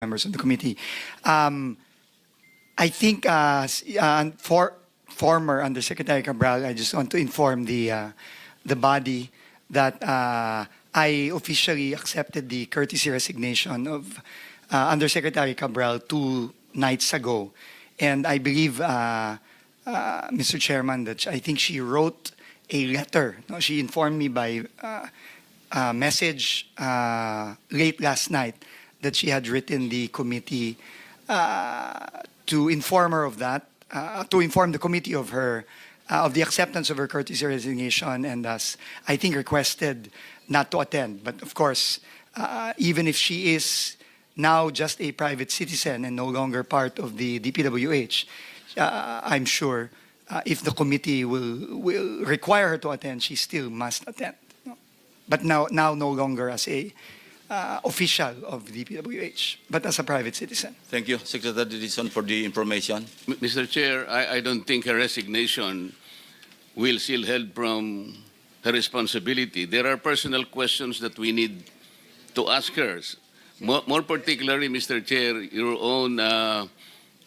members of the committee. I think for former Undersecretary Cabral, I just want to inform the body that I officially accepted the courtesy resignation of Undersecretary Cabral 2 nights ago. And I believe, Mr. Chairman, that I think she wrote a letter. No, she informed me by message late last night that she had written the committee to inform her of that, to inform the committee of her of the acceptance of her courtesy resignation, and thus I think requested not to attend. But of course, even if she is now just a private citizen and no longer part of the DPWH, I'm sure if the committee will require her to attend, she still must attend. But now no longer as a official of DPWH, but as a private citizen. Thank you, Secretary Dizon, for the information. Mr. Chair, I don't think her resignation will shield her from her responsibility. There are personal questions that we need to ask her. More particularly, Mr. Chair, your own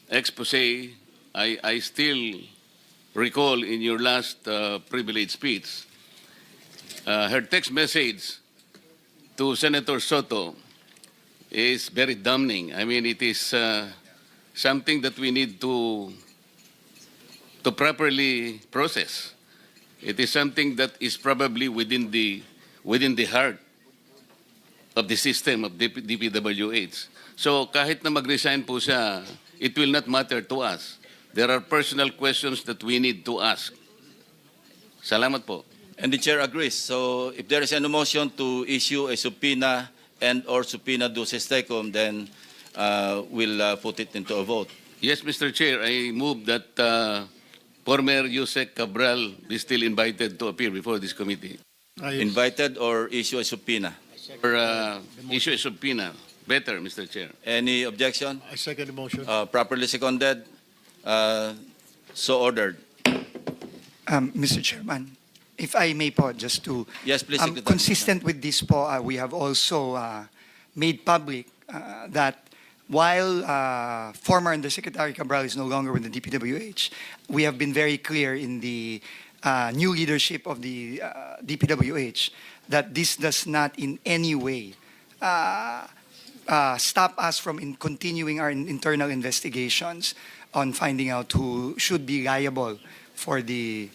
expose, I still recall in your last privilege speech, her text message to Senator Soto is very damning. I mean, it is something that we need to properly process. It is something that is probably within the heart of the system of DPWH. So kahit na mag-resign po siya, it will not matter to us. There are personal questions that we need to ask. Salamat po. And the chair agrees. So if there is any motion to issue a subpoena and or subpoena duces tecum, then we'll put it into a vote. Yes, Mr. Chair, I move that former Yusek Cabral be still invited to appear before this committee. Invited or issue a subpoena? Or issue a subpoena. Better, Mr. Chair. Any objection? I second the motion. Properly seconded. So ordered. Mr. Chairman, if I may po, just to... Yes, please, Secretary. Consistent with this po, we have also made public that while former Undersecretary Cabral is no longer with the DPWH, we have been very clear in the new leadership of the DPWH that this does not in any way stop us from continuing our internal investigations on finding out who should be liable for the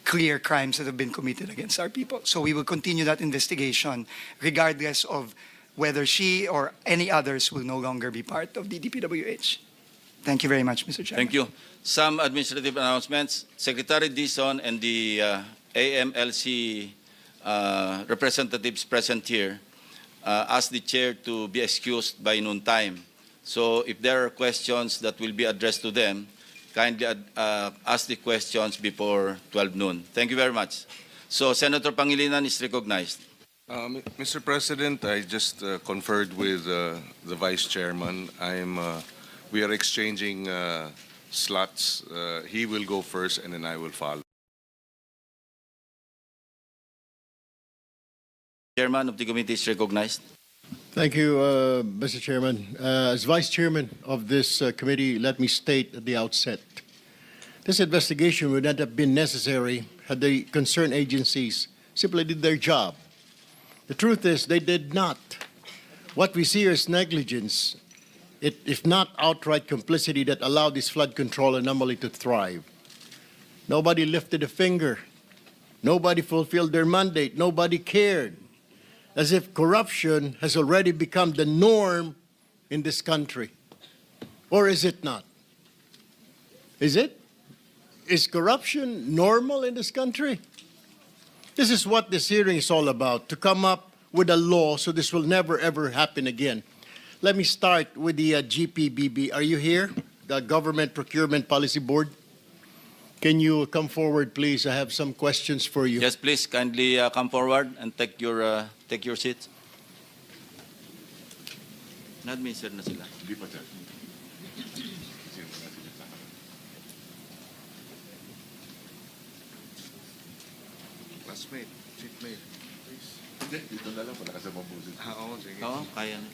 clear crimes that have been committed against our people. So we will continue that investigation regardless of whether she or any others will no longer be part of the DPWH. Thank you very much, Mr. Chairman. Thank you. Some administrative announcements. Secretary Dizon and the AMLC representatives present here asked the chair to be excused by noon time. So if there are questions that will be addressed to them, kindly ask the questions before 12 noon. Thank you very much. So Senator Pangilinan is recognized. Mr. President, I just conferred with the Vice Chairman. We are exchanging slots. He will go first and then I will follow. Chairman of the committee is recognized. Thank you, Mr. Chairman. As Vice Chairman of this committee, let me state at the outset, this investigation would not have been necessary had the concerned agencies simply did their job. The truth is they did not. What we see here is negligence, if not outright complicity, that allowed this flood control anomaly to thrive. Nobody lifted a finger. Nobody fulfilled their mandate. Nobody cared. As if corruption has already become the norm in this country. Or is it not? Is it? Is corruption normal in this country? This is what this hearing is all about, to come up with a law so this will never ever happen again. Let me start with the GPBB. Are you here? The Government Procurement Policy Board? Can you come forward, please? I have some questions for you. Yes, please, kindly come forward and take your seats. Na-administer na sila. Classmate, seatmate, please. Dito na lang, pala ka sa mabusin. Oo, sige. Oo, kaya na.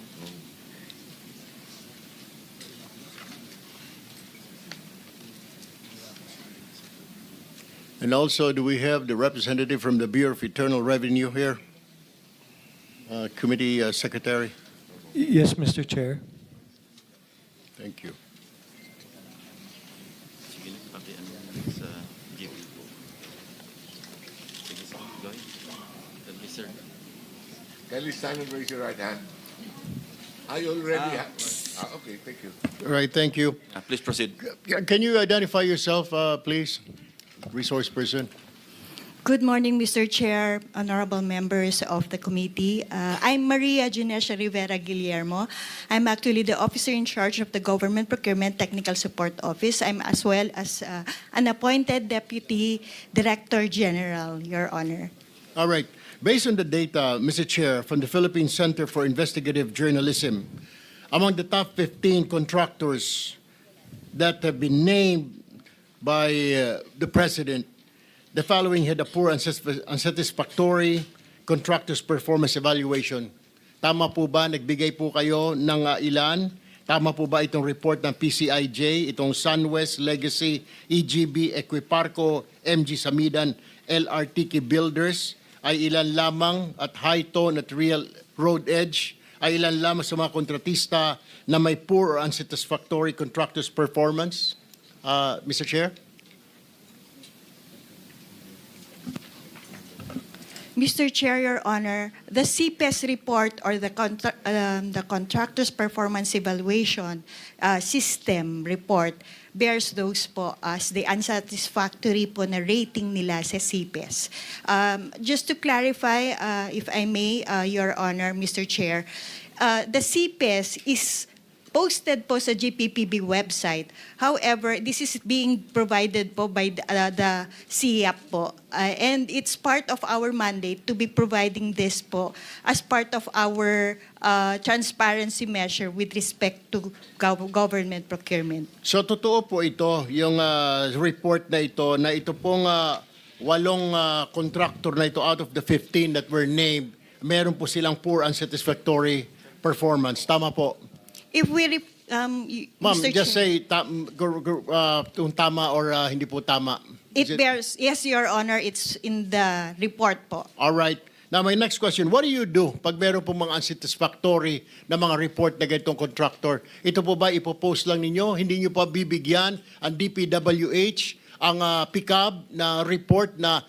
And also, do we have the representative from the Bureau of Internal Revenue here? Committee Secretary? Yes, Mr. Chair. Thank you. Sige, pati ano yan sa GP po. Sige, sir. Go ahead. Tell me, sir. Kindly stand and raise your right hand. I already have. Okay, thank you. All right, thank you. Please proceed. Can you identify yourself, please? Resource person. Good morning, Mr. Chair, honorable members of the committee. I'm Maria Ginesha Rivera Guillermo. I'm actually the officer in charge of the Government Procurement Technical Support Office. I'm as well as an appointed Deputy Director General, Your Honor. All right. Based on the data, Mr. Chair, from the Philippine Center for Investigative Journalism, among the top 15 contractors that have been named by the President, the following had a poor, unsatisfactory contractor's performance evaluation. Tama po ba? Nagbigay po kayo ng ilan? Tama po ba itong report ng PCIJ, itong SunWest, Legacy, EGB, Equiparco, MG Samidan, LRTK Builders, ay ilan lamang at High Tone at Real Road Edge, ay ilan lamang sa mga kontratista na may poor or unsatisfactory contractor's performance? Mr. Chair? Mr. Chair, Your Honor, the CPES report or the Contractor's Performance Evaluation System report bears those po as the unsatisfactory po na rating nila sa CPES. Just to clarify, if I may, Your Honor, Mr. Chair, the CPES is posted po sa GPPB website. However, this is being provided po by the CIAP po. And it's part of our mandate to be providing this po as part of our transparency measure with respect to government procurement. So totoo po ito, yung report na ito pong 8 contractor na ito out of the 15 that were named, meron po silang poor unsatisfactory performance. Tama po. If we, Ma'am, Mr. just Chair, say kung tama or hindi po tama. it bears, yes, Your Honor, it's in the report po. All right. Now, my next question, what do you do pag meron po mga unsatisfactory na mga report na ganitong contractor? Ito po ba ipopost lang ninyo? Hindi nyo pa bibigyan ang DPWH, ang PICAB na report na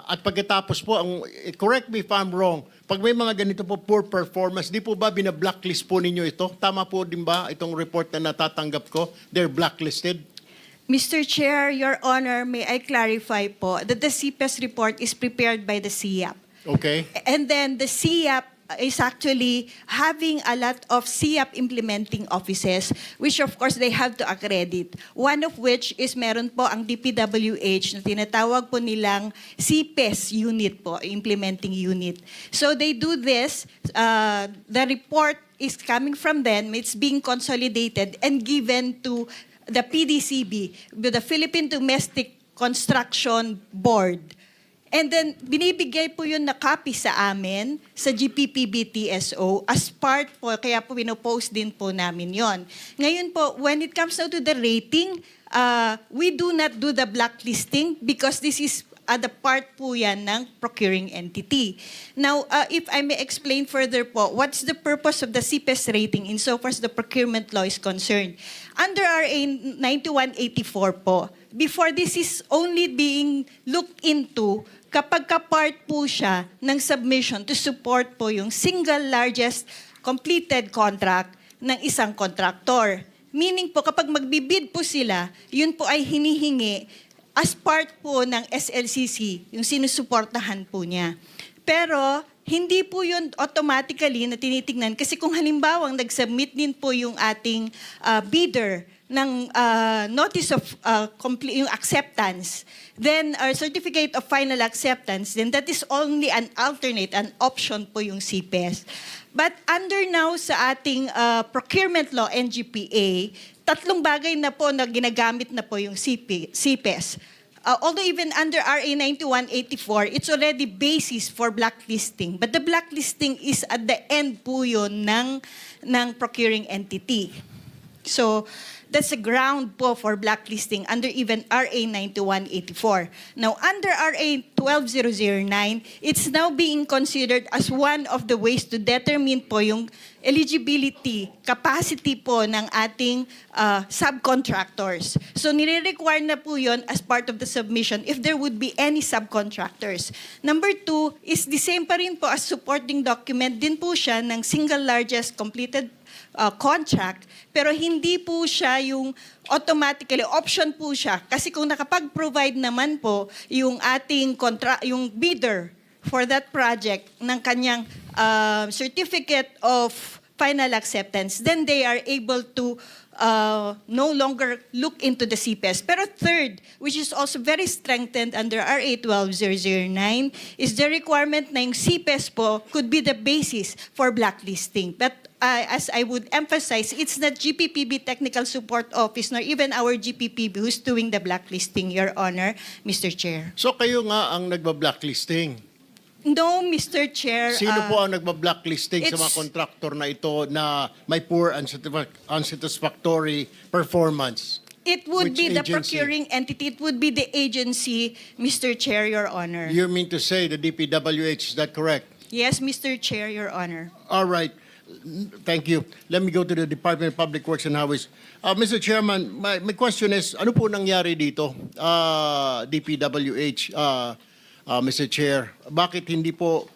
at pagkatapos po, correct me if I'm wrong, pag may mga ganito po poor performance, di po ba bina-blacklist po ninyo ito? Tama po din ba itong report na natatanggap ko? They're blacklisted? Mr. Chair, Your Honor, may I clarify po that the CPES report is prepared by the CIAP. Okay. And then the CIAP is actually having a lot of CIAP implementing offices, which of course they have to accredit. One of which is meron po ang DPWH na tinatawag po nilang CPES unit po, implementing unit. So they do this, the report is coming from them, it's being consolidated and given to the PDCB, the Philippine Domestic Construction Board. And then, binibigay po yun na copy sa amin, sa GPPB TSO, as part po, kaya po pinopost din po namin yon. Ngayon po, when it comes now to the rating, we do not do the blacklisting because this is the part po yan ng procuring entity. Now, if I may explain further po, what's the purpose of the CPES rating insofar as the procurement law is concerned? Under RA 9184 po, before this is only being looked into, kapag ka-part po siya ng submission to support po yung single largest completed contract ng isang contractor. Meaning po, kapag magbibid po sila, yun po ay hinihingi as part po ng SLCC, yung sinusuportahan po niya. Pero, hindi po yun automatically na tinitingnan. Kasi kung halimbawa nag-submit din po yung ating bidder ng notice of yung acceptance, then our certificate of final acceptance, then that is only an alternate, an option po yung CPES. But under now sa ating procurement law, NGPA, 3 bagay na po na ginagamit na po yung CPES. Although even under RA 9184, it's already basis for blacklisting. But the blacklisting is at the end po yun ng procuring entity. So that's the ground po for blacklisting under even RA 9184. Now, under RA 12009, it's now being considered as one of the ways to determine po yung eligibility, capacity po ng ating subcontractors. So nire-require na po yun as part of the submission if there would be any subcontractors. Number 2 is the same pa rin po as supporting document din po siya ng single largest completed contract, pero hindi po siya yung automatically, option po siya. Kasi kung nakapag-provide naman po yung ating yung bidder for that project ng kanyang certificate of final acceptance, then they are able to no longer look into the CPES. Pero third, which is also very strengthened under RA 12009, is the requirement na yung CPES po could be the basis for blacklisting. But as I would emphasize, it's not GPPB Technical Support Office nor even our GPPB who's doing the blacklisting, Your Honor, Mr. Chair. So kayo nga ang nagba-blacklisting. No, Mr. Chair. Sino po ang nagba-blacklisting sa mga it's- kontraktor na ito na may poor unsatisfactory performance? It would Which be the agency? procuring entity. It would be the agency, Mr. Chair, Your Honor. You mean to say the DPWH, is that correct? Yes, Mr. Chair, Your Honor. All right. Thank you. Let me go to the Department of Public Works and Highways. Mr. Chairman, my question is, ano po nangyari dito? DPWH, Mr. Chair, bakit hindi po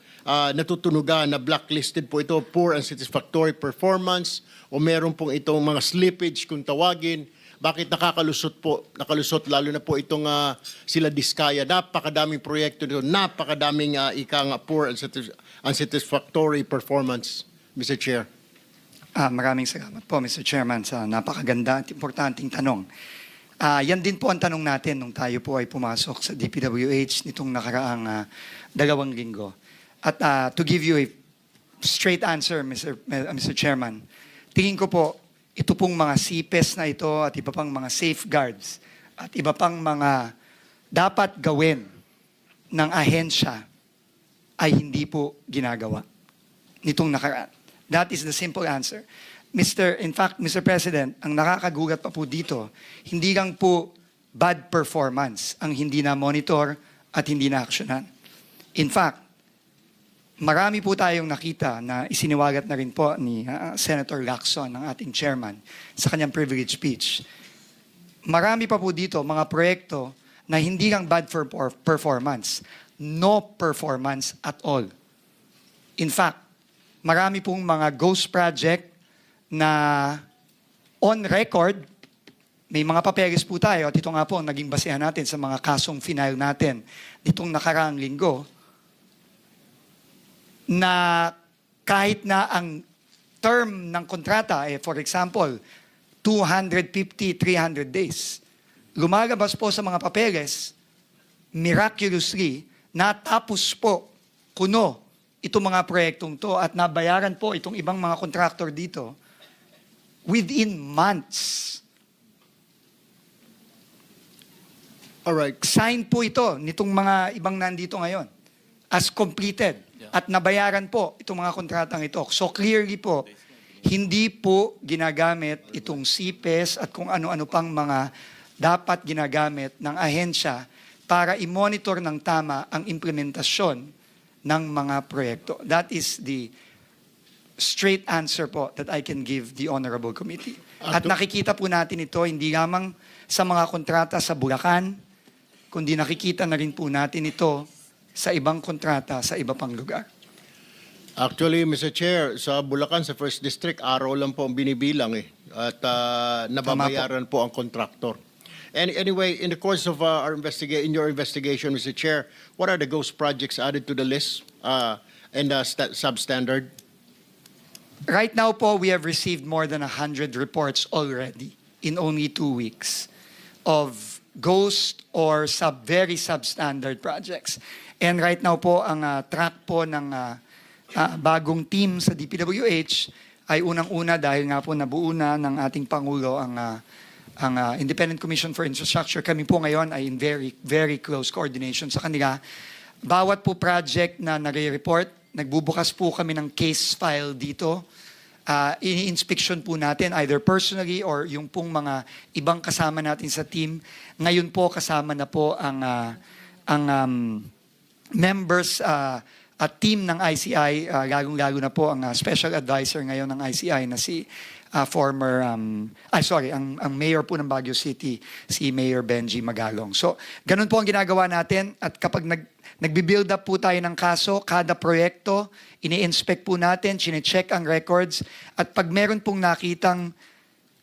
natutunugan na blacklisted po ito, poor and satisfactory performance, o meron pong itong mga slippage kung tawagin? Bakit nakalusot lalo na po itong sila Diskaya? Napakadaming proyekto dito, napakadaming poor and unsatisfactory performance, Mr. Chair. Maraming salamat po, Mr. Chairman, sa napakaganda at importanteng tanong. Yan din po ang tanong natin nung tayo po ay pumasok sa DPWH nitong nakaraang 2 linggo. At to give you a straight answer, Mr. Chairman, tingin ko po, ito pong mga CPES na ito at iba pang mga safeguards at iba pang mga dapat gawin ng ahensya ay hindi po ginagawa nitong nakaraan. That is the simple answer. In fact, Mr. President, ang nakakagulat pa po dito, hindi lang po bad performance ang hindi na-monitor at hindi na-actionan. In fact, marami po tayong nakita na isiniwagat na rin po ni Senator Lacson, ng ating chairman, sa kanyang privilege speech. Marami pa po dito mga proyekto na hindi lang bad for performance, no performance at all. In fact, marami pong mga ghost project na on record, may mga papeles po tayo at ito nga po ang naging basehan natin sa mga kasong final natin ditong nakaraang linggo, na kahit na ang term ng kontrata, for example, 250, 300 days, lumalabas po sa mga papeles, miraculously, natapos po kuno itong mga proyektong to at nabayaran po itong ibang mga contractor dito within months. Alright. Sign po ito nitong mga ibang nandito ngayon as completed. At nabayaran po itong mga kontratang ito. So clearly po, hindi po ginagamit itong CPES at kung ano-ano pang mga dapat ginagamit ng ahensya para i-monitor ng tama ang implementasyon ng mga proyekto. That is the straight answer po that I can give the Honorable Committee. At nakikita po natin ito hindi lamang sa mga kontrata sa Bulacan, kundi nakikita na rin po natin ito sa ibang kontrata sa iba pang lugar. Actually, Mr. Chair, sa Bulacan, sa First District, araw lang po ang binibilang at nababayaran po ang contractor. Anyway, in the course of in your investigation, Mr. Chair, what are the ghost projects added to the list and substandard? Right now po, we have received more than 100 reports already in only 2 weeks of ghost or very substandard projects. And right now po, ang track po ng bagong team sa DPWH ay unang-una dahil nga po nabuo na ng ating Pangulo ang Independent Commission for Infrastructure. Kami po ngayon ay in very, very close coordination sa kanila. Bawat po project na nare-report, nagbubukas po kami ng case file dito ini-inspection po natin either personally or yung pong mga ibang kasama natin sa team. Ngayon po kasama na po ang members at team ng ICI, lalong-lalo na po ang special advisor ngayon ng ICI na si ang mayor po ng Baguio City, si Mayor Benji Magalong. So, ganun po ang ginagawa natin at kapag nagbi-build up po tayo ng kaso, kada proyekto, ini-inspect po natin, chine-check ang records at pag meron pong nakitang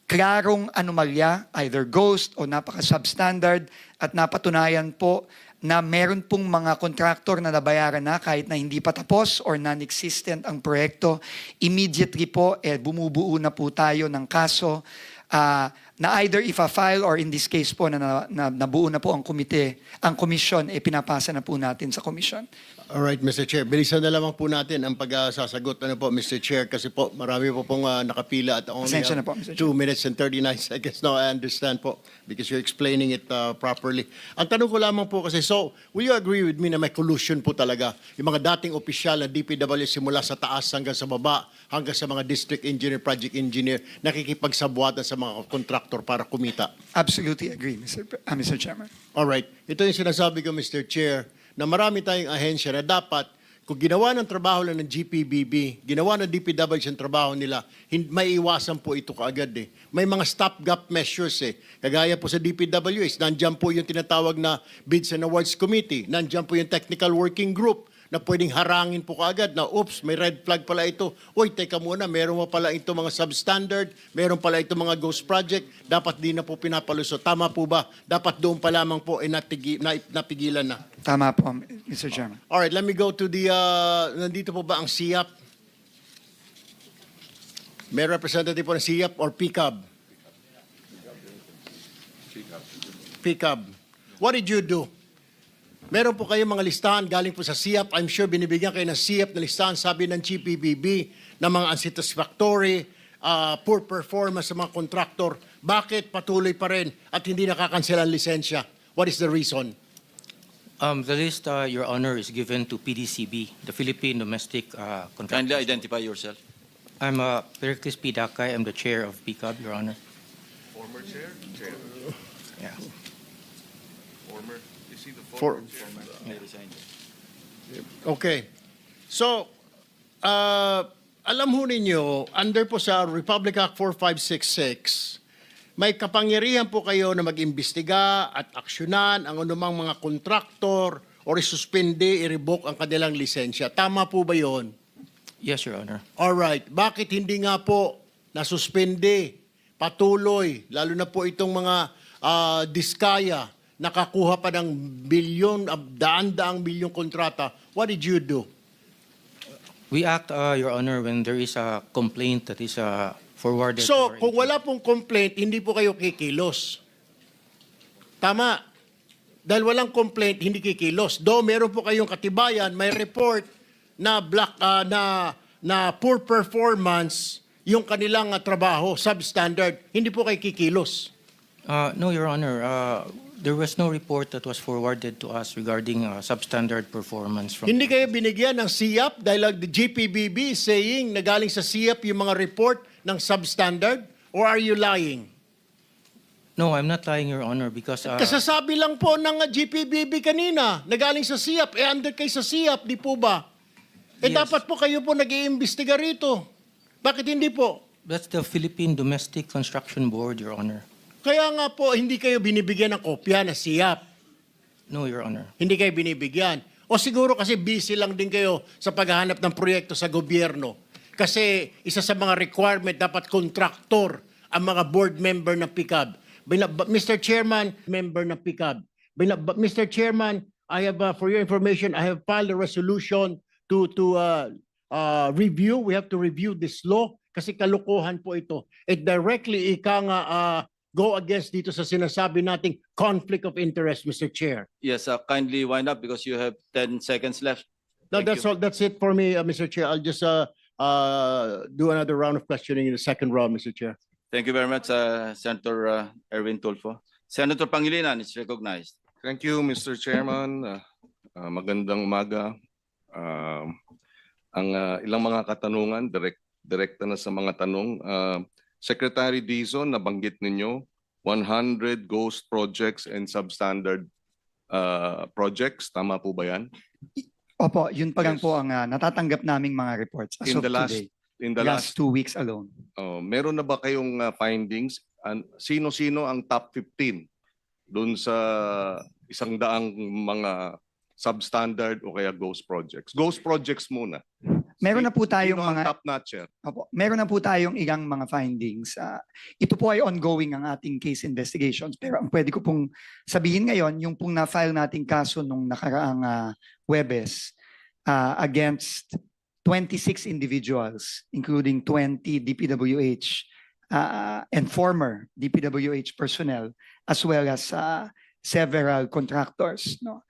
klarong anomalya, either ghost o napaka-substandard at napatunayan po na meron pong mga kontraktor na nabayaran na kahit na hindi pa tapos or non-existent ang proyekto, immediately po bumubuo na po tayo ng kaso na either ifa-file or in this case po na nabuo na po ang komite, ang komisyon, pinapasa na po natin sa komisyon. All right, Mr. Chair. Bilisan na lamang po natin ang pagsasagot. Ano po, Mr. Chair, kasi po marami po pong nakapila at only Pasensya na po, Mr. Chair. 2 minutes and 39 seconds. No, I understand po because you're explaining it properly. Ang tanong ko lamang po kasi, so, will you agree with me na may collusion po talaga? Yung mga dating opisyal na DPW simula sa taas hanggang sa baba, hanggang sa mga district engineer, project engineer, nakikipagsabuatan sa mga kontraktor para kumita. Absolutely agree, Mr. Chairman. All right. Ito yung sinasabi ko, Mr. Chair, na marami tayong ahensya na dapat, kung ginawa ng trabaho lang ng GPBB, ginawa ng DPWH ang trabaho nila, may iwasan po ito kaagad eh. May mga stopgap measures eh. Kagaya po sa DPWH, nandyan po yung tinatawag na Bids and Awards Committee, nandyan po yung Technical Working Group, na pwedeng harangin po kaagad na, oops, may red flag pala ito. Uy, teka muna, meron mo pala ito mga substandard, meron pala ito mga ghost project, dapat di na po pinapalusot. Tama po ba? Dapat doon pa lamang po napigilan na. Tama po, Mr. Chairman. Alright, let me go to the, nandito po ba ang SIAP? May representative po ng SIAP or PCAB? PCAB. What did you do? Meron po kayong mga listahan galing po sa SIAP. I'm sure binibigyan kayo ng SIAP na listahan, sabi ng GPBB, ng mga unsatisfactory, poor performance sa mga kontraktor. Bakit patuloy pa rin at hindi nakakansela ang lisensya? What is the reason? The list, Your Honor, is given to PDCB, the Philippine Domestic Contractors. Kindly identify yourself. I'm Pericles P. Dakay. I'm the chair of PCAB, Your Honor. Former chair? Chair. Yeah. Former. Is he the For- former chair? Okay. So, alam ho ninyo, under po sa Republic Act 4566, may kapangyarihan po kayo na mag-imbestiga at aksyonan ang anumang mga kontraktor o isuspende, i-revoke ang kanilang lisensya. Tama po ba yon? Yes, Your Honor. Alright. Bakit hindi nga po nasuspende, patuloy, lalo na po itong mga diskaya, nakakuha pa ng bilyon, daan-daang bilyong kontrata? What did you do? We act, Your Honor, when there is a complaint that is forwarded. So, to our kung wala pong complaint, hindi po kayo kikilos. Tama. Dahil walang complaint, hindi kikilos. Though meron po kayong katibayan, may report na na poor performance yung kanilang trabaho, substandard, hindi po kayo kikilos. No, Your Honor. There was no report that was forwarded to us regarding substandard performance from. Hindi kayo binigyan ng SIAP dahil the GPBB is saying na galing sa SIAP yung mga report ng substandard? Or are you lying? No, I'm not lying, Your Honor, because Kasasabi lang po ng GPBB kanina na galing sa SIAP. Under kayo sa SIAP, di po ba? Yes. Dapat po kayo po nag-iimbestiga rito. Bakit hindi po? that's the Philippine Domestic Construction Board, Your Honor. Kaya nga po, hindi kayo binibigyan ng kopya na SIAP. No, Your Honor. Hindi kayo binibigyan. O siguro kasi busy lang din kayo sa paghahanap ng proyekto sa gobyerno. Kasi isa sa mga requirement, dapat kontraktor ang mga board member ng PCAB. Mr. Chairman, member ng PCAB. Mr. Chairman, I have, for your information, I have filed a resolution to review. We have to review this law kasi kalukuhan po ito. It directly go against dito sa sinasabi nating conflict of interest, Mr. Chair. Yes, kindly wind up because you have 10 seconds left. No, Thank that's you. all. That's it for me, Mr. Chair. I'll just do another round of questioning in the second round, Mr. Chair. Thank you very much, Senator Erwin Tulfo. Senator Pangilinan is recognized. Thank you, Mr. Chairman. Magandang umaga. Ang ilang mga katanungan direkta na sa mga tanong. Secretary Dizon, nabanggit ninyo 100 ghost projects and substandard projects. Tama po ba yan? Opo, yun pa lang Yes. po ang natatanggap naming mga reports as In of the last, today. in the Last last, 2 weeks alone. meron na ba kayong findings? Sino-sino ang top 15 doon sa 100 mga substandard o kaya ghost projects? Ghost projects muna. Meron na po tayong Sino ang mga top notcher? Opo, meron na po tayong ilang mga findings. Ito po ay ongoing ang ating case investigations. Pero ang pwede ko pong sabihin ngayon, yung pong na-file nating kaso nung nakaraang Huwebes against 26 individuals, including 20 DPWH and former DPWH personnel, as well as several contractors. No?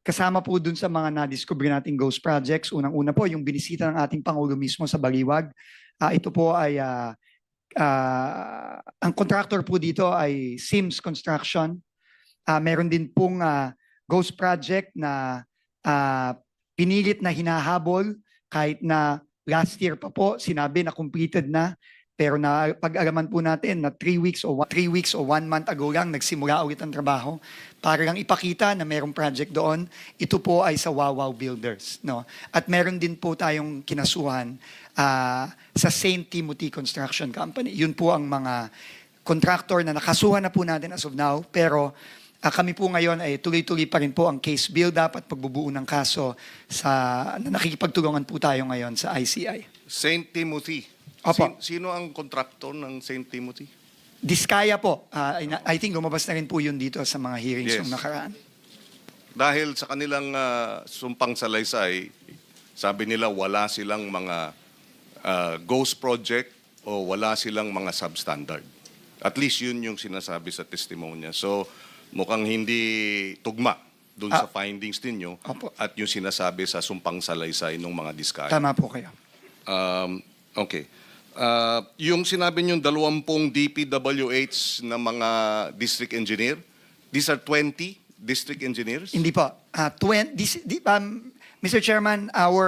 Kasama po dun sa mga na-discover nating ghost projects, unang-una po yung binisita ng ating Pangulo mismo sa Baliwag. Ito po ay, ang contractor po dito ay Sims Construction. Meron din pong ghost project na pinilit na hinahabol kahit na last year pa po sinabi na completed na. Pero na pag-alaman po natin na 3 weeks o 1 month ago lang nagsimula ulit ang trabaho para lang ipakita na merong project doon. Ito po ay sa Wawaw Builders. No? At meron din po tayong kinasuhan sa St. Timothy Construction Company. Yun po ang mga contractor na nakasuhan na po natin as of now. Pero kami po ngayon ay tuloy-tuloy pa rin po ang case build-up at pagbubuo ng kaso na nakikipagtulungan po tayo ngayon sa ICI. St. Timothy. Opo. Sino ang contractor ng St. Timothy? Diskaya po. I think lumabas na rin po yun dito sa mga hearings Yes. nung nakaraan. Dahil sa kanilang sumpang salaysay, sabi nila wala silang mga ghost project o wala silang mga substandard. At least yun yung sinasabi sa testimonya. So mukhang hindi tugma dun sa findings ninyo Opo. at yung sinasabi sa sumpang salaysay ng mga diskaya. Tama po kayo. Okay. Yung sinabi nyo 20 DPWH na mga district engineer, these are 20 district engineers? Hindi po. Mr. Chairman, our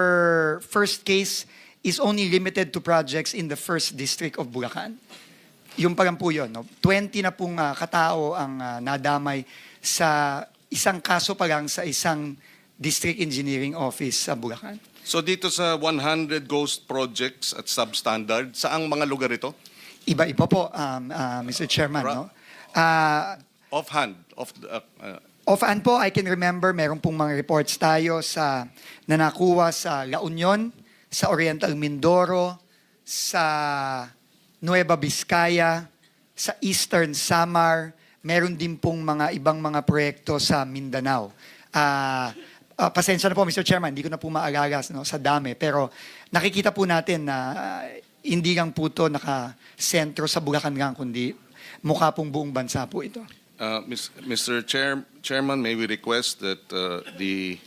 first case is only limited to projects in the 1st District of Bulacan. Yung pa lang po yun. No? 20 na pong katao ang nadamay sa isang kaso pa lang sa isang district engineering office sa Bulacan. So dito sa 100 ghost projects at substandard, saang mga lugar ito? Iba-iba po, Mr. Chairman. No? Offhand. Offhand po, I can remember, meron pong mga reports tayo na nakuha sa La Union, sa Oriental Mindoro, sa Nueva Vizcaya, sa Eastern Samar, meron din pong mga ibang mga proyekto sa Mindanao. Pasensya na po, Mr. Chairman, hindi ko na po maalala sa dami, pero nakikita po natin na hindi lang po ito nakasentro sa Bulacan lang, kundi mukha pong buong bansa po ito. Mr. Chairman, may we request that the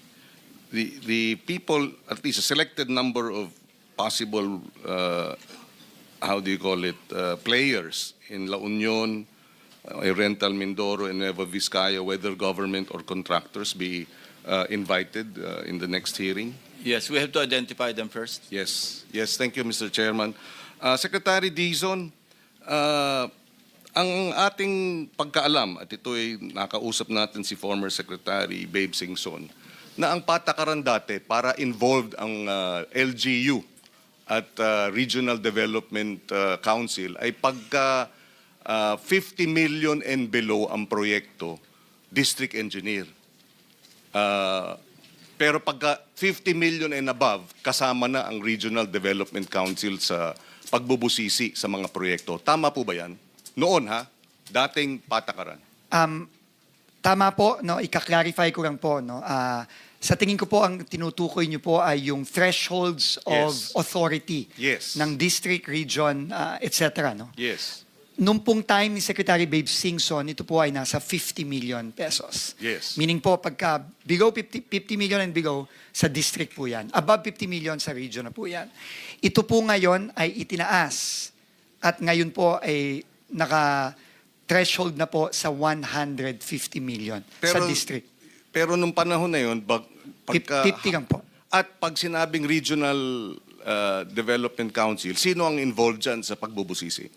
people, at least a selected number of possible, how do you call it, players in La Union, Oriental Mindoro, and Nueva Vizcaya, whether government or contractors, be invited in the next hearing? Yes, we have to identify them first. Yes. Yes, thank you, Mr. Chairman. Secretary Dizon, ang ating pagkaalam, at ito ay nakausap natin si former Secretary Babe Singson, na ang patakaran dati para involved ang LGU at Regional Development Council ay pagka 50 million and below ang proyekto, district engineer. Pero pagka 50 million and above, kasama na ang Regional Development Council sa pagbubusisi sa mga proyekto. Tama po ba yan? Noon dating patakaran. Tama po, no, ika-clarify ko lang po, no. Sa tingin ko po ang tinutukoy niyo po ay yung thresholds of Yes. authority Yes. ng district, region, etc. No? Yes. Nung pong time ni Secretary Babe Singson, ito po ay nasa 50 million pesos. Yes. Meaning po, pagka below 50 million and below, sa district po yan. Above 50 million sa region na po yan. Ito po ngayon ay itinaas. At ngayon po ay naka-threshold na po sa 150 million sa district. Pero nung panahon na yun, pagka, 50 lang po. At pag sinabing regional Development Council, sino ang involved dyan sa pagbubusisi?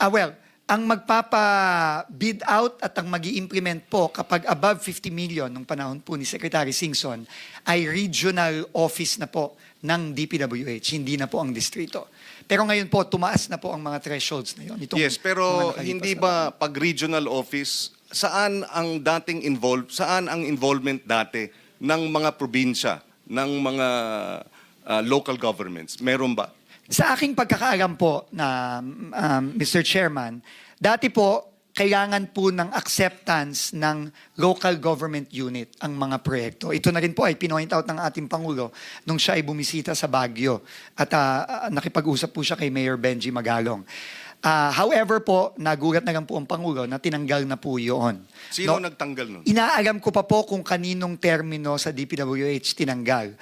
Well, ang magpapa-bid out at ang mag-i-implement po kapag above 50 million nung panahon po ni Secretary Singson ay regional office na po ng DPWH, hindi na po ang distrito. Pero ngayon po, tumaas na po ang mga thresholds na yun. Yes, pero hindi ba pag regional office, saan ang involvement dati ng mga probinsya, ng mga local governments? Meron ba? Sa aking pagkakaalam po na Mr. Chairman, dati po kailangan po ng acceptance ng local government unit ang mga proyekto. Ito na rin po ay pinoint out ng ating Pangulo nung siya ay bumisita sa Baguio at nakipag-usap po siya kay Mayor Benji Magalong. However po, nagulat na lang po ang Pangulo na tinanggal na po yun. Sino nagtanggal nun? Inaalam ko pa po kung kaninong termino sa DPWH tinanggal.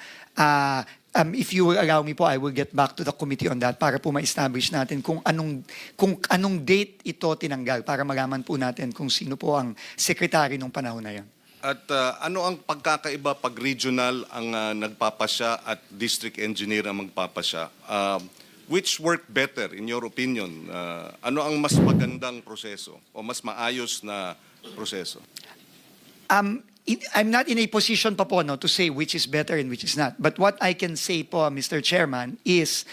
If you will allow me po, I will get back to the committee on that para po ma-establish natin kung anong date ito tinanggal para malaman po natin kung sino po ang secretary nung panahon na yun. At ano ang pagkakaiba pag regional ang nagpapasya at district engineer ang magpapasya? Which worked better in your opinion? Ano ang mas magandang proseso o mas maayos na proseso? I'm not in a position pa po to say which is better and which is not. But what I can say po, Mr. Chairman, is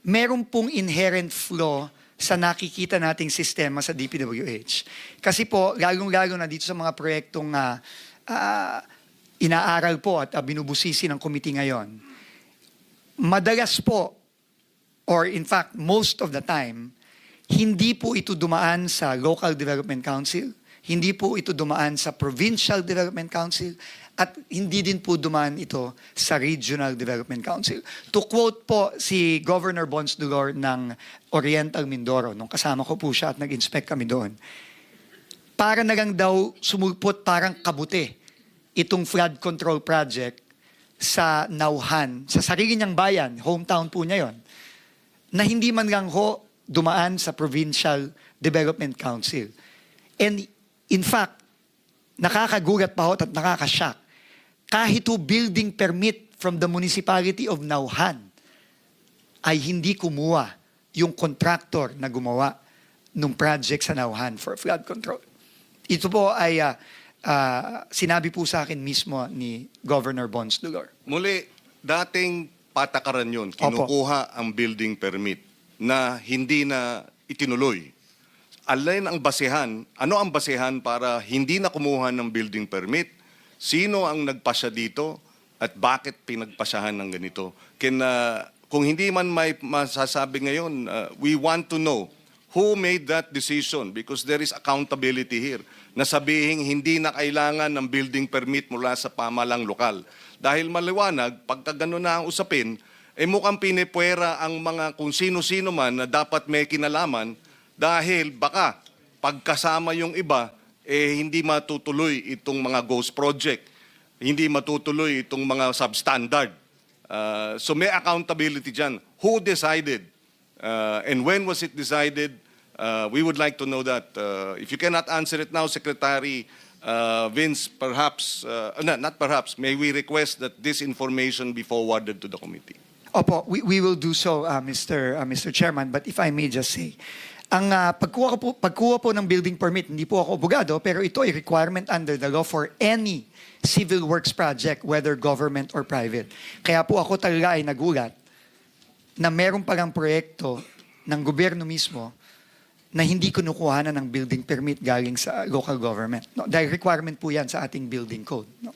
meron pong inherent flaw sa nakikita nating sistema sa DPWH. Kasi po, lalong-lalo na dito sa mga proyektong inaaral po at binubusisi ng committee ngayon, madalas po, or in fact, most of the time, hindi po ito dumaan sa Local Development Council, hindi po ito dumaan sa Provincial Development Council, at hindi din po dumaan ito sa Regional Development Council. To quote po si Governor Bons Dulor ng Oriental Mindoro, nung kasama ko po siya at nag-inspect kami doon, para na lang daw sumulpot parang kabuti itong flood control project sa Nauhan, sa sarili niyang bayan, hometown po niya yon, na hindi man lang ho dumaan sa Provincial Development Council. And in fact, nakakagulat pa ho at nakakashock. Kahit ho building permit from the municipality of Nauhan ay hindi kumuha yung contractor na gumawa ng project sa Nauhan for flood control. Ito po ay sinabi po sa akin mismo ni Governor Bons Dulor. Muli, dating patakaran yun, kinukuha ang building permit na hindi na itinuloy. Alin ang basehan? Ano ang basehan para hindi na kumuha ng building permit? Sino ang nagpasya dito at bakit pinagpasyahan ng ganito? Kung hindi man may masasabi ngayon, we want to know who made that decision because there is accountability here. Na sabihin hindi na kailangan ng building permit mula sa pamahalang lokal. Dahil maliwanag, pagka gano'n na ang usapin, mukhang pinipwera ang mga kung sino-sino man na dapat may kinalaman dahil baka pagkasama yung iba, hindi matutuloy itong mga ghost project, hindi matutuloy itong mga substandard. So may accountability dyan. Who decided? And when was it decided? We would like to know that. If you cannot answer it now, Secretary Vince, perhaps, not perhaps, may we request that this information be forwarded to the committee? Opo, we will do so, Mr. Chairman. But if I may just say, ang pagkuha po ng building permit, hindi po ako abogado, pero ito ay requirement under the law for any civil works project, whether government or private. Kaya po ako talaga ay nagulat na meron palang proyekto ng gobyerno mismo na hindi kinukuhanan ng building permit galing sa local government. No? Dahil requirement po yan sa ating building code. No?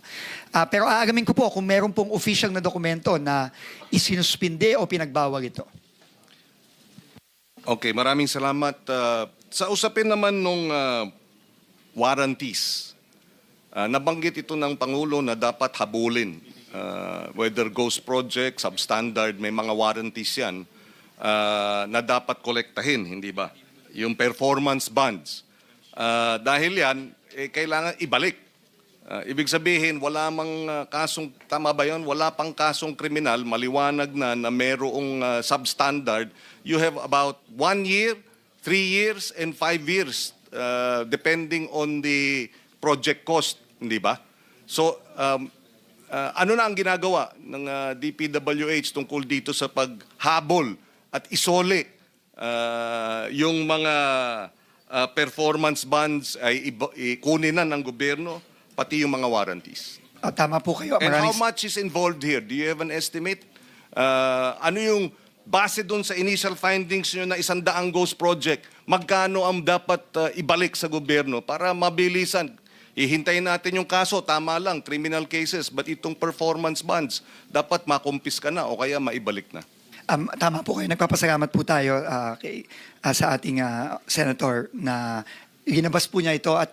Pero aalamin ko po kung meron pong official na dokumento na isinuspinde o pinagbawal ito. Okay, maraming salamat. Sa usapin naman nung warranties, nabanggit ito ng Pangulo na dapat habulin. Whether ghost project, substandard, may mga warranties yan na dapat kolektahin, hindi ba? Yung performance bonds. Dahil yan, kailangan ibalik. Ibig sabihin, wala mang kasong, tama ba yun? Wala pang kasong kriminal, maliwanag na merong substandard. You have about 1 year, 3 years, and 5 years, depending on the project cost, hindi ba? So, ano na ang ginagawa ng DPWH tungkol dito sa paghabol at isole yung mga performance bonds ay kunin na ng gobyerno, pati yung mga warranties? Tama po kayo. And how much is involved here? Do you have an estimate? Ano yung base doon sa initial findings nyo na 100 ghost project, magkano ang dapat ibalik sa gobyerno para mabilisan? Ihintayin natin yung kaso, tama lang, criminal cases, but itong performance bonds, dapat makumpiska na o kaya maibalik na. Tama po kayo. Nagpapasalamat po tayo sa ating senator na ginabas po niya ito at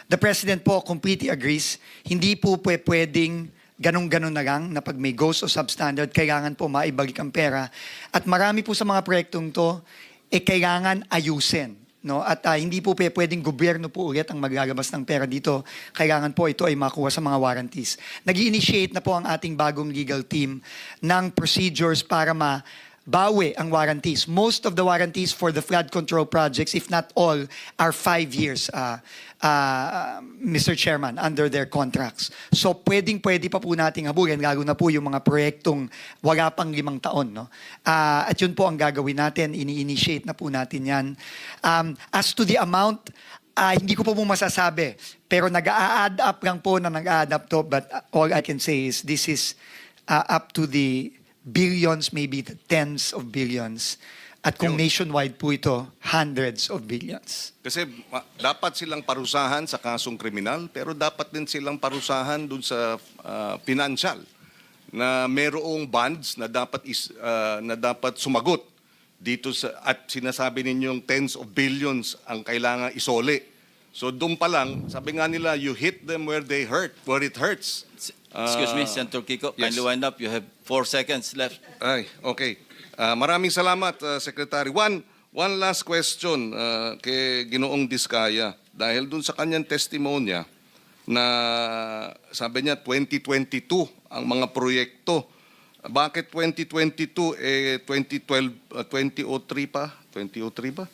the President po completely agrees. Hindi po pwedeng ganun-ganun na lang na pag may ghost o substandard, kailangan po maibalik ang pera. At marami po sa mga proyektong to, kailangan ayusin. No? At hindi po pwedeng gobyerno po ulit ang maglalabas ng pera dito. Kailangan po ito ay makuha sa mga warranties. Nag-initiate na po ang ating bagong legal team ng procedures para bawi ang warranties. Most of the warranties for the flood control projects, if not all, are 5 years, Mr. Chairman, under their contracts. So pwede pa po nating habulin, lalo na po yung mga proyektong wala pang 5 taon. No? At yun po ang gagawin natin, ini-initiate na po natin yan. As to the amount, hindi ko po masasabi, pero nag-a-add up lang po na nag-a-add up to, but all I can say is this is up to the billions, maybe the tens of billions. At kung nationwide po ito, hundreds of billions. Kasi dapat silang parusahan sa kasong kriminal, pero dapat din silang parusahan dun sa financial na merong bonds na dapat sumagot dito sa, at sinasabi ninyong tens of billions ang kailangan isole. So doon pa lang, sabi nga nila, you hit them where it hurts. Excuse me, Senator Kiko, yes. kindly wind up. You have 4 seconds left. Ay, okay. Maraming salamat, Secretary. One last question kay Ginoong Diskaya. Dahil dun sa kanyang testimonya na sabi niya 2022 ang mga proyekto. Bakit 2022 2003 pa? 2003 ba?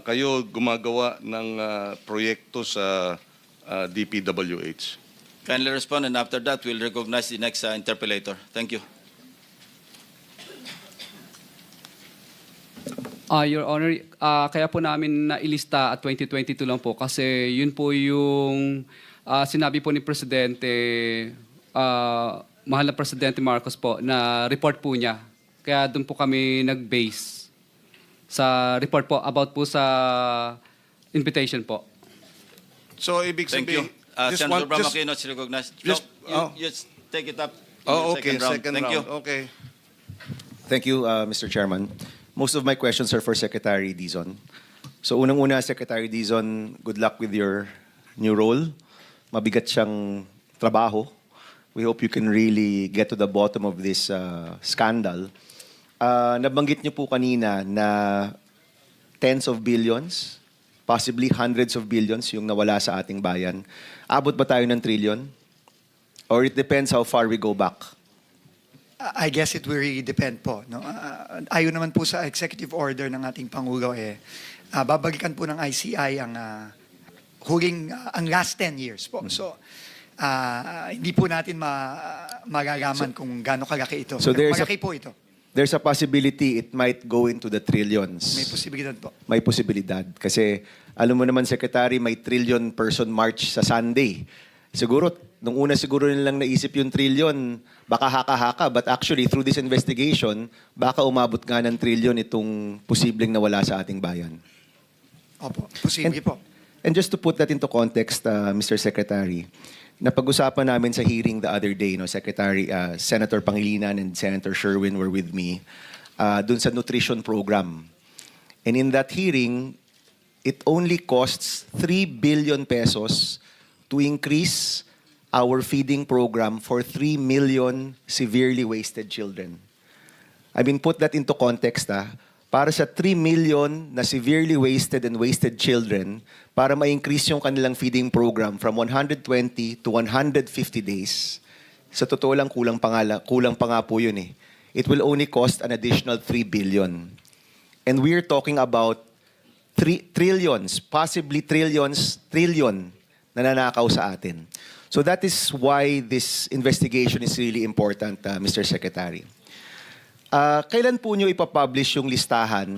Kayo gumagawa ng proyekto sa DPWH. Kindly respond, and after that, we'll recognize the next interpellator. Thank you. Your Honor, kaya po namin nailista at 2022 lang po kasi yun po yung sinabi po ni Presidente, mahal na Presidente Marcos po, na report po niya. Kaya doon po kami nag-base sa report po about po sa invitation po. So, ibig sabihin... Senator Bramakino is recognized. Just take it up. Oh, okay. Second round. Thank you. Okay. Thank you, Mr. Chairman. Most of my questions are for Secretary Dizon. So unang-una, Secretary Dizon, good luck with your new role. Mabigat siyang trabaho. We hope you can really get to the bottom of this scandal. Nabanggit niyo po kanina na tens of billions, possibly hundreds of billions yung nawala sa ating bayan. Abot ba tayo ng trillion? Or it depends how far we go back? I guess it will really depend po. No? Ayon naman po sa executive order ng ating Pangulo, babalikan po ng ICI ang ang last 10 years po. So, hindi po natin magagaman kung gaano kalaki ito. So malaki po ito. There's a possibility it might go into the trillions. May posibilidad po. May posibilidad. Kasi, alam mo naman, Secretary, may trillion person march sa Sunday. Siguro, nung una siguro nilang naisip yung trillion, baka haka-haka. But actually, through this investigation, baka umabot nga ng trillion itong posibleng nawala sa ating bayan. Opo, posible po. And just to put that into context, Mr. Secretary, napag-usapan namin sa hearing the other day, no, Senator Pangilinan and Senator Sherwin were with me, dun sa nutrition program. And in that hearing, it only costs 3 billion pesos to increase our feeding program for 3 million severely wasted children. I mean, put that into context, para sa 3 million na severely wasted and wasted children, para ma-increase yung kanilang feeding program from 120 to 150 days, sa totoo lang kulang pa nga po yun eh. It will only cost an additional 3 billion. And we're talking about trillions, possibly trillion na nanakaw sa atin. So that is why this investigation is really important, Mr. Secretary. Kailan po nyo ipapublish yung listahan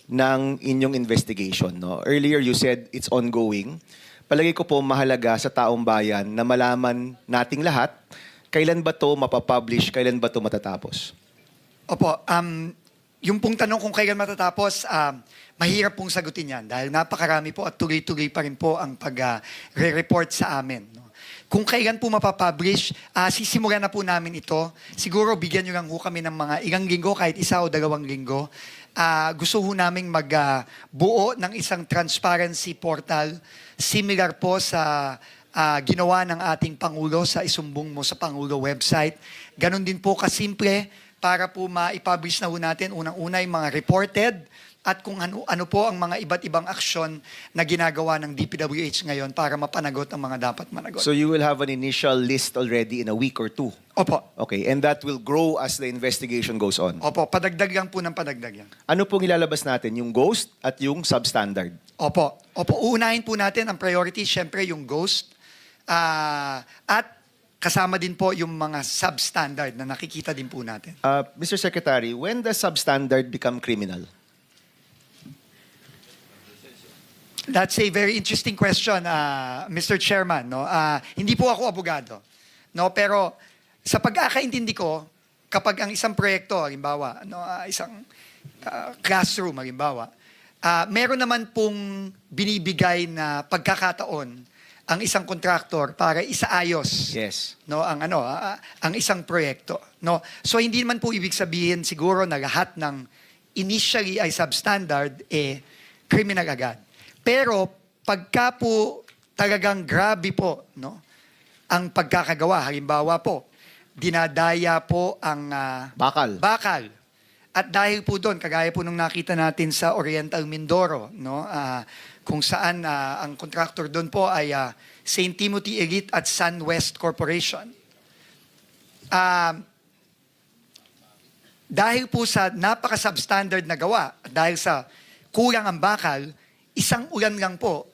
ng inyong investigation? No? Earlier you said it's ongoing. Palagi ko po mahalaga sa taong bayan na malaman nating lahat kailan ba to mapapublish, kailan ba to matatapos? Opo, yung pong tanong kung kailan matatapos, mahirap pong sagutin yan dahil napakarami po at tuloy-tuloy pa rin po ang pag-re-report sa amin. No? Kung kailan po mapapublish, sisimulan na po namin ito. Siguro bigyan nyo lang ho kami ng mga ilang linggo, kahit 1 o 2 linggo. Gusto ho namin magbuo ng isang transparency portal similar po sa ginawa ng ating Pangulo sa isumbong mo sa Pangulo website. Ganon din po kasimple para po ma-publish na ho natin unang-una yung mga reported at kung ano po ang mga iba't ibang aksyon na ginagawa ng DPWH ngayon para mapanagot ang mga dapat managot. So you will have an initial list already in a week or 2? Opo. Okay, and that will grow as the investigation goes on? Opo, padagdag lang po ng padagdag yan. Ano pong ilalabas natin? Yung ghost at yung substandard? Opo. Opo, uunahin po natin ang priority, syempre yung ghost at kasama din po yung mga substandard na nakikita din po natin. Mr. Secretary, when does substandard become criminal? That's a very interesting question, Mr. Chairman. No? Hindi po ako abogado. No? Pero sa pagkakaintindi ko, kapag ang isang proyekto, halimbawa, no, isang classroom, halimbawa, meron naman pong binibigay na pagkakataon ang isang kontraktor para isaayos no ang isang proyekto no. So hindi naman po ibig sabihin siguro na lahat ng initially ay substandard criminal agad. Pero pagka po talagang grabe po no ang pagkakagawa, halimbawa po dinadaya po ang bakal. At dahil po doon, kagaya po nung nakita natin sa Oriental Mindoro, no, kung saan ang contractor doon po ay St. Timothy Elite at SunWest Corporation. Dahil po sa napaka-substandard na gawa, dahil sa kulang ang bakal, isang ulan lang po,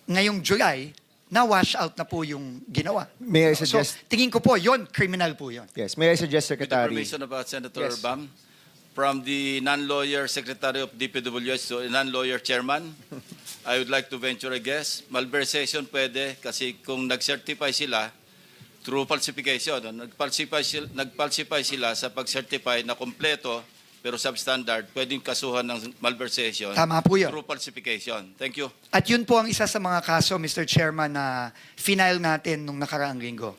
ngayong July, na-wash out na po yung ginawa. May I suggest? So, tingin ko po, yon criminal po yon. Yes, may I suggest, With the Secretary? permission of Senator Bam, from the non-lawyer Secretary of DPWH to a non-lawyer Chairman, I would like to venture a guess. Malversation pwede kasi kung nag-certify sila through falsification, nag-falsify sila sa pag-certify na kompleto pero substandard, pwedeng kasuhan ng malversation. Tama po yun. Through falsification. Thank you. At yun po ang isa sa mga kaso, Mr. Chairman, na final natin nung nakaraang linggo.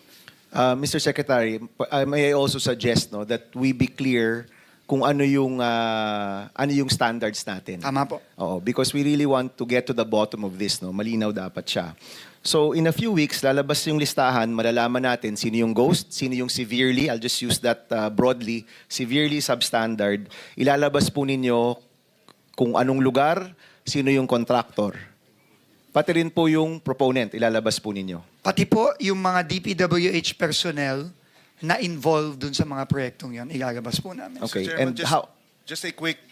Mr. Secretary, may I also suggest no, that we be clear kung ano yung standards natin. Tama po. Oo, because we really want to get to the bottom of this. No? Malinaw dapat siya. So in a few weeks, lalabas yung listahan, malalaman natin sino yung ghost, sino yung severely, I'll just use that broadly, severely substandard. Ilalabas po ninyo kung anong lugar, sino yung contractor. Pati rin po yung proponent, ilalabas po ninyo. Pati po yung mga DPWH personnel na involved dun sa mga proyektong yan, ilalabas po namin. Okay, Mr. Chairman, and how? Just a quick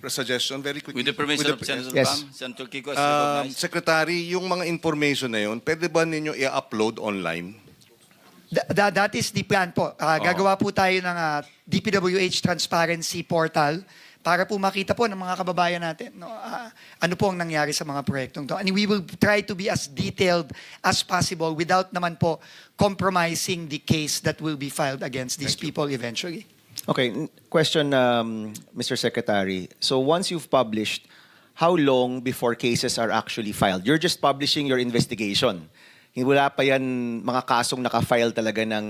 suggestion, very quickly. With the permission of Senator Yes. Bam, Senator Kiko is recognized. Secretary, yung mga information na yun, pwede ba ninyo i-upload online? That is the plan po. Gagawa po tayo ng DPWH Transparency Portal para po makita po ng mga kababayan natin no, ano po ang nangyari sa mga proyektong to. And we will try to be as detailed as possible without naman po compromising the case that will be filed against these people eventually. Okay, question, Mr. Secretary. So once you've published, how long before cases are actually filed? You're just publishing your investigation. Wala pa yan mga kasong naka-file talaga ng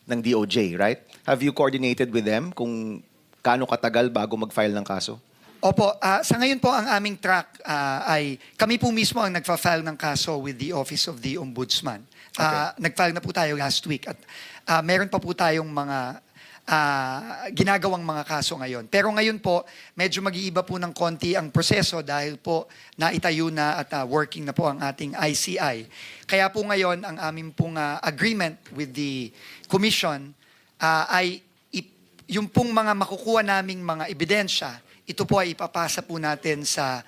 DOJ, right? Have you coordinated with them kung gaano katagal bago mag-file ng kaso? Opo, sa ngayon po ang aming track ay kami po mismo ang nagfa-file ng kaso with the Office of the Ombudsman. Nag-file na po tayo last week at meron pa po tayong mga ginagawang mga kaso ngayon. Pero ngayon po, medyo mag-iiba po ng konti ang proseso dahil po naitayo na at working na po ang ating ICI. Kaya po ngayon, ang aming pong agreement with the Commission ay yung pong mga makukuha naming mga ebidensya, ito po ay ipapasa po natin sa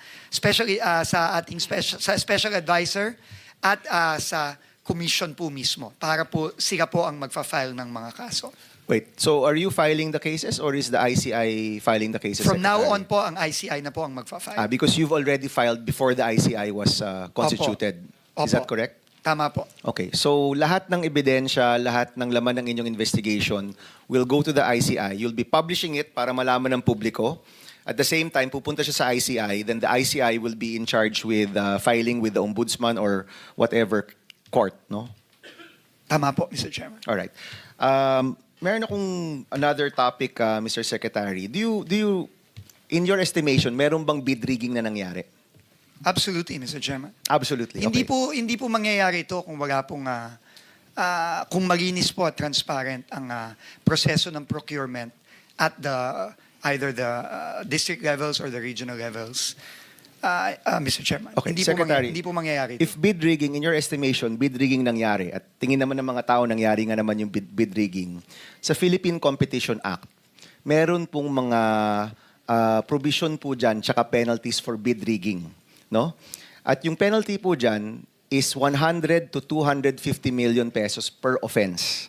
ating special advisor at sa commission po mismo para po sila po ang magfa-file ng mga kaso. Wait, so are you filing the cases or is the ICI filing the cases? From now Secretary? on po, ang ICI na po ang magfa-file. Because you've already filed before the ICI was constituted. Is that Opo. correct? Tama po. Okay, so lahat ng ebidensya, lahat ng laman ng inyong investigation will go to the ICI. You'll be publishing it para malaman ng publiko. At the same time, pupunta siya sa ICI, then the ICI will be in charge with filing with the ombudsman or whatever court, no? Tama po, Mr. Chairman. All right. Meron akong another topic, Mr. Secretary. Do you, in your estimation, meron bang bid rigging na nangyari? Absolutely, Mr. Chairman. Absolutely. Okay. Hindi po mangyayari ito kung wala pong kung malinis po at transparent ang proseso ng procurement at either the district levels or the regional levels. Mr. Chairman. Okay, Hindi Secretary, hindi po mangyayari ito. if bid rigging, in your estimation, bid rigging nangyari, at tingin naman ng mga tao nangyari nga naman yung bid rigging, sa Philippine Competition Act, meron pong mga provision po dyan tsaka penalties for bid rigging. No? At yung penalty po dyan is 100 to 250 million pesos per offense.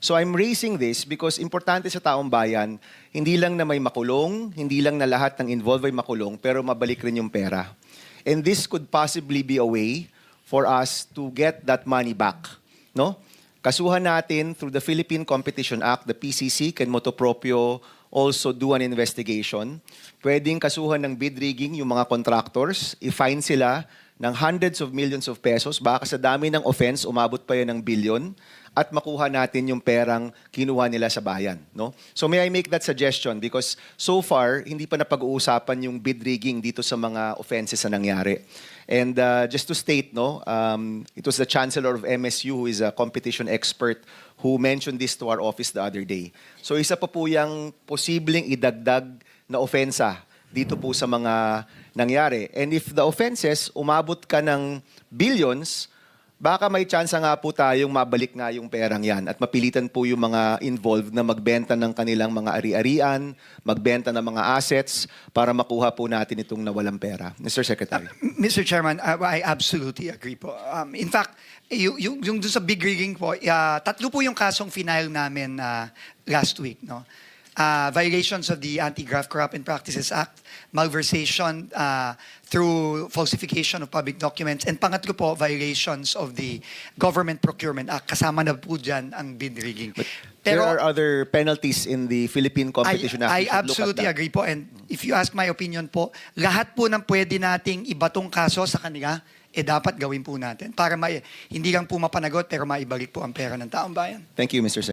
So I'm raising this because importante sa taong bayan, hindi lang na may makulong, hindi lang na lahat ng involved ay makulong, pero mabalik rin yung pera. And this could possibly be a way for us to get that money back. No? Kasuhan natin through the Philippine Competition Act, the PCC can motu proprio also do an investigation. Pwedeng kasuhan ng bid rigging yung mga contractors, i-fine sila ng hundreds of millions of pesos, baka sa dami ng offense, umabot pa yan ng billion, at makuha natin yung perang kinuha nila sa bayan. No? So may I make that suggestion? Because so far, hindi pa napag-uusapan yung bid rigging dito sa mga offenses na nangyari. And just to state, no, it was the Chancellor of MSU who is a competition expert who mentioned this to our office the other day. So isa pa po yung posibleng idagdag na ofensa dito po sa mga nangyari. And if the offenses, umabot ka ng billions, baka may chance nga po tayong mabalik nga yung perang yan at mapilitan po yung mga involved na magbenta ng kanilang mga ari-arian, magbenta ng mga assets para makuha po natin itong nawalang pera. Mr. Secretary. Mr. Chairman, I absolutely agree po. In fact, yung dun sa big rigging po, tatlo po yung kasong final namin last week. No? Violations of the Anti-Graft Corrupt and Practices Act, malversation through falsification of public documents, and pangatlo po, violations of the Government Procurement Act. Kasama na po dyan ang bid rigging. There are other penalties in the Philippine Competition Act. I absolutely agree po. And if you ask my opinion po, lahat po ng pwede nating ibatong kaso sa kanila, dapat gawin po natin para hindi lang po mapanagot pero maibalik po ang pera ng taong bayan. Thank you, Mr. Secretary.